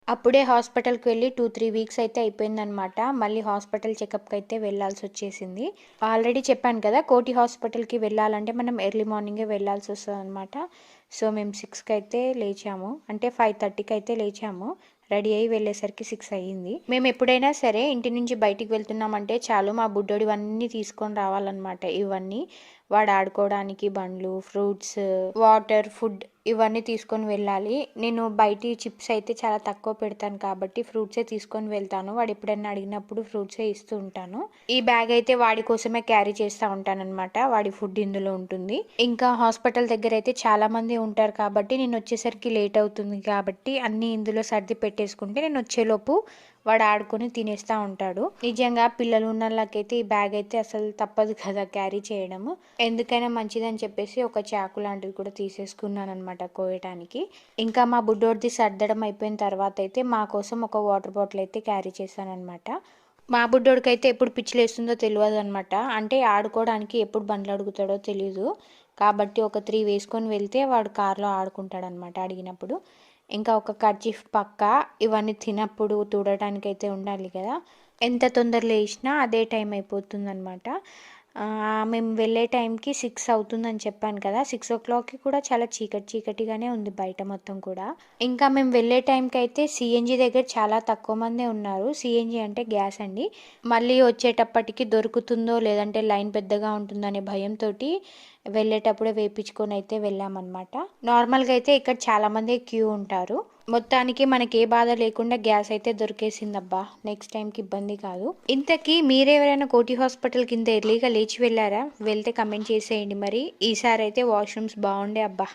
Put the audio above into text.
అప్పుడే హాస్పిటల్‌కి వెళ్ళి 2, 3 వీక్స్ అయితే అయిపోయిందనమాట. మళ్ళీ హాస్పిటల్ చెకప్‌కి అయితే వెళ్ళాల్సొచ్చేసింది. ఆల్రెడీ చెప్పాను కదా! కోటి హాస్పిటల్‌కి వెళ్ళాలంటే మనం ఎర్లీ మార్నింగే వెళ్ళాల్సొస్తదనమాట. సో, మేము 6కి అయితే లేచాము. అంటే 5:30కి అయితే లేచాము. రెడీ అయ్యి వెళ్ళేసరికి 6 అయ్యింది. మేము ఎప్పుడైనా సరే ఇంటి నుంచి బయటికి వెళ్తున్నామంటే చాలు మా బుడ్డోడు ఇవన్నీ తీసుకొని రావాలనమాట. ఇవన్నీ వాడు ఆడుకోవడానికి బండ్లు, ఫ్రూట్స్, వాటర్, ఫుడ్ ఇవన్నీ తీసుకొని వెళ్ళాలి. నేను బయటి చిప్స్ అయితే చాలా తక్కువ పెడతాను కాబట్టి ఫ్రూట్సే తీసుకొని వెళ్తాను. వాడు ఎప్పుడైనా అడిగినప్పుడు ఫ్రూట్సే ఇస్తూ ఉంటాను. ఈ బ్యాగ్ అయితే వాడి కోసమే క్యారీ చేస్తూ ఉంటానన్నమాట. వాడి ఫుడ్ ఇందులో ఉంటుంది. ఇంకా హాస్పిటల్ దగ్గర అయితే చాలా మంది ఉంటారు కాబట్టి నేను వచ్చేసరికి లేట్ అవుతుంది కాబట్టి అన్నీ ఇందులో సర్ది పెట్టేసుకుంటే నేను వచ్చేలోపు వాడు ఆడుకొని తినేస్తూ ఉంటాడు. నిజంగా పిల్లలు ఉన్నోళ్ళకైతే ఈ బ్యాగ్ అయితే అసలు తప్పదు కదా క్యారీ చేయడము. ఎందుకైనా మంచిదని చెప్పేసి ఒక చాకు లాంటిది కూడా తీసేసుకున్నాను అనమాట కోయటానికి. ఇంకా మా బుడ్డోడిది సర్దడం అయిపోయిన తర్వాత అయితే మా కోసం ఒక వాటర్ బాటిల్ అయితే క్యారీ చేశాననమాట. మా బుడ్డోడికైతే ఎప్పుడు పిచ్చిలేస్తుందో తెలియదనమాట. అంటే ఆడుకోవడానికి ఎప్పుడు బండ్లు అడుగుతాడో తెలీదు. కాబట్టి ఒక 3 వేసుకొని వెళ్తే వాడు కార్లో ఆడుకుంటాడనమాట అడిగినప్పుడు. ఇంకా ఒక కర్చీఫ్ పక్క ఇవన్నీ తినప్పుడు తుడటానికైతే ఉండాలి కదా! ఎంత తొందరగా లేచినా అదే టైం అయిపోతుందనమాట. మేము వెళ్ళే టైంకి 6 అవుతుందని చెప్పాను కదా! 6:00కి కూడా చాలా చీకటిగానే ఉంది బయట మొత్తం కూడా. ఇంకా మేము వెళ్ళే టైంకైతే సీఎన్‌జీ దగ్గర చాలా తక్కువ మందే ఉన్నారు. సీఎన్‌జీ అంటే గ్యాస్ అండి. మళ్ళీ వచ్చేటప్పటికి దొరుకుతుందో లేదంటే లైన్ పెద్దగా ఉంటుందనే భయంతోటి వెళ్ళేటప్పుడే వేపించుకొని అయితే వెళ్ళామన్నమాట. నార్మల్‌గా అయితే ఇక్కడ చాలామందే క్యూ ఉంటారు. మొత్తానికి మనకి ఏ బాధ లేకుండా గ్యాస్ అయితే దొరికేసిందబ్బా. నెక్స్ట్ టైంకి ఇబ్బంది కాదు. ఇంతకీ మీరెవరైనా కోటి హాస్పిటల్‌కి ఇంత ఎర్లీగా లేచి వెళ్ళారా? వెళ్తే కమెంట్ చేసేయండి మరి. ఈసారి అయితే వాష్‌రూమ్స్ బాగుండే అబ్బా.